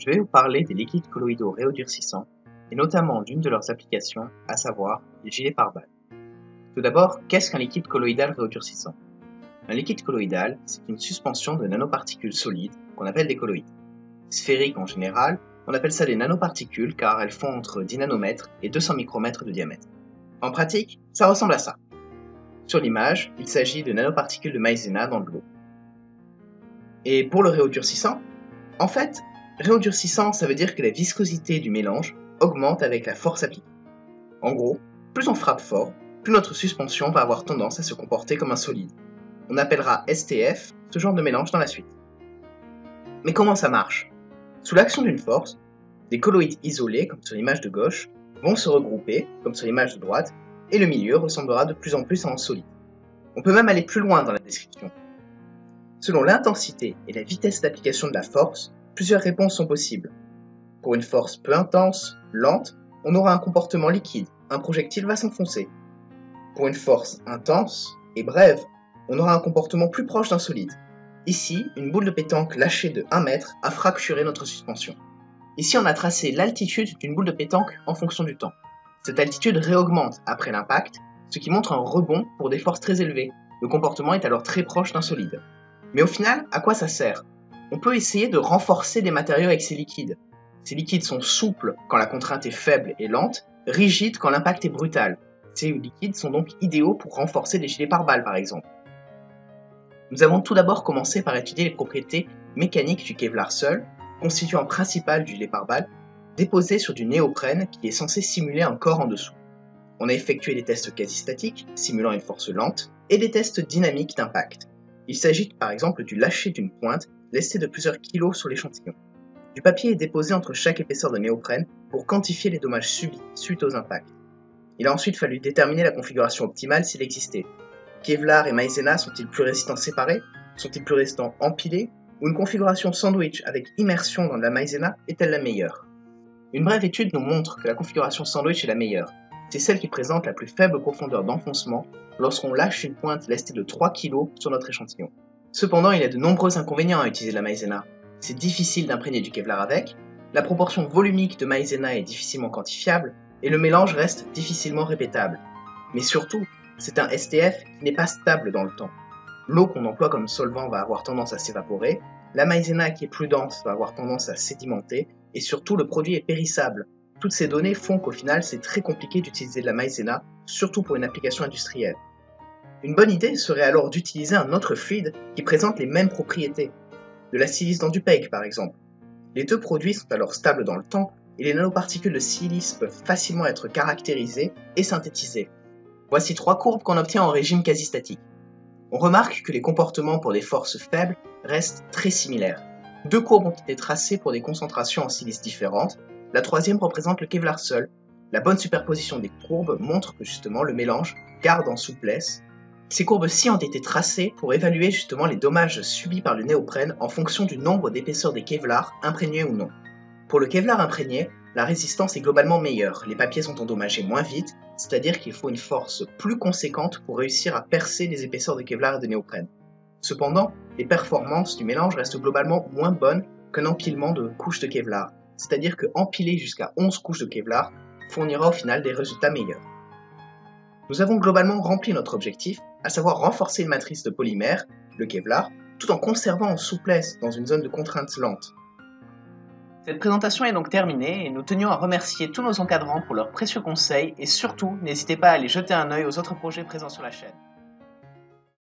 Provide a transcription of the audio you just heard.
Je vais vous parler des liquides colloïdaux réodurcissants et notamment d'une de leurs applications, à savoir les gilets pare-balles. Tout d'abord, qu'est-ce qu'un liquide colloïdal réodurcissant? Un liquide colloïdal, c'est une suspension de nanoparticules solides qu'on appelle des colloïdes. Sphériques en général, on appelle ça des nanoparticules car elles font entre 10 nanomètres et 200 micromètres de diamètre. En pratique, ça ressemble à ça. Sur l'image, il s'agit de nanoparticules de maïzena dans de l'eau. Et pour le réodurcissant, en fait, réodurcissant, ça veut dire que la viscosité du mélange augmente avec la force appliquée. En gros, plus on frappe fort, plus notre suspension va avoir tendance à se comporter comme un solide. On appellera STF ce genre de mélange dans la suite. Mais comment ça marche? Sous l'action d'une force, des colloïdes isolés, comme sur l'image de gauche, vont se regrouper, comme sur l'image de droite, et le milieu ressemblera de plus en plus à un solide. On peut même aller plus loin dans la description. Selon l'intensité et la vitesse d'application de la force, plusieurs réponses sont possibles. Pour une force peu intense, lente, on aura un comportement liquide, un projectile va s'enfoncer. Pour une force intense et brève, on aura un comportement plus proche d'un solide. Ici, une boule de pétanque lâchée de 1 mètre a fracturé notre suspension. Ici, on a tracé l'altitude d'une boule de pétanque en fonction du temps. Cette altitude réaugmente après l'impact, ce qui montre un rebond pour des forces très élevées. Le comportement est alors très proche d'un solide. Mais au final, à quoi ça sert? On peut essayer de renforcer des matériaux avec ces liquides. Ces liquides sont souples quand la contrainte est faible et lente, rigides quand l'impact est brutal. Ces liquides sont donc idéaux pour renforcer des gilets pare-balles par exemple. Nous avons tout d'abord commencé par étudier les propriétés mécaniques du Kevlar seul, constituant principal du gilet pare-balles, déposé sur du néoprène qui est censé simuler un corps en dessous. On a effectué des tests quasi-statiques, simulant une force lente, et des tests dynamiques d'impact. Il s'agit par exemple du lâcher d'une pointe lestée de plusieurs kilos sur l'échantillon. Du papier est déposé entre chaque épaisseur de néoprène pour quantifier les dommages subis suite aux impacts. Il a ensuite fallu déterminer la configuration optimale s'il existait. Kevlar et maïzena sont-ils plus résistants séparés? Sont-ils plus résistants empilés? Ou une configuration sandwich avec immersion dans de la maïzena est-elle la meilleure? Une brève étude nous montre que la configuration sandwich est la meilleure. C'est celle qui présente la plus faible profondeur d'enfoncement lorsqu'on lâche une pointe lestée de 3 kg sur notre échantillon. Cependant, il y a de nombreux inconvénients à utiliser la maïzena. C'est difficile d'imprégner du Kevlar avec, la proportion volumique de maïzena est difficilement quantifiable, et le mélange reste difficilement répétable. Mais surtout, c'est un STF qui n'est pas stable dans le temps. L'eau qu'on emploie comme solvant va avoir tendance à s'évaporer, la maïzena qui est plus dense va avoir tendance à sédimenter, et surtout le produit est périssable. Toutes ces données font qu'au final c'est très compliqué d'utiliser de la maïzena, surtout pour une application industrielle. Une bonne idée serait alors d'utiliser un autre fluide qui présente les mêmes propriétés, de la silice dans du PEG par exemple. Les deux produits sont alors stables dans le temps et les nanoparticules de silice peuvent facilement être caractérisées et synthétisées. Voici 3 courbes qu'on obtient en régime quasi-statique. On remarque que les comportements pour des forces faibles restent très similaires. 2 courbes ont été tracées pour des concentrations en silice différentes, la troisième représente le Kevlar seul. La bonne superposition des courbes montre que justement le mélange garde en souplesse. Ces courbes-ci ont été tracées pour évaluer justement les dommages subis par le néoprène en fonction du nombre d'épaisseurs des Kevlar imprégnés ou non. Pour le Kevlar imprégné, la résistance est globalement meilleure, les papiers sont endommagés moins vite, c'est-à-dire qu'il faut une force plus conséquente pour réussir à percer les épaisseurs de Kevlar et de néoprène. Cependant, les performances du mélange restent globalement moins bonnes qu'un empilement de couches de Kevlar, c'est-à-dire que empiler jusqu'à 11 couches de Kevlar fournira au final des résultats meilleurs. Nous avons globalement rempli notre objectif, à savoir renforcer une matrice de polymère, le Kevlar, tout en conservant en souplesse dans une zone de contrainte lente. Cette présentation est donc terminée et nous tenions à remercier tous nos encadrants pour leurs précieux conseils et surtout, n'hésitez pas à aller jeter un œil aux autres projets présents sur la chaîne.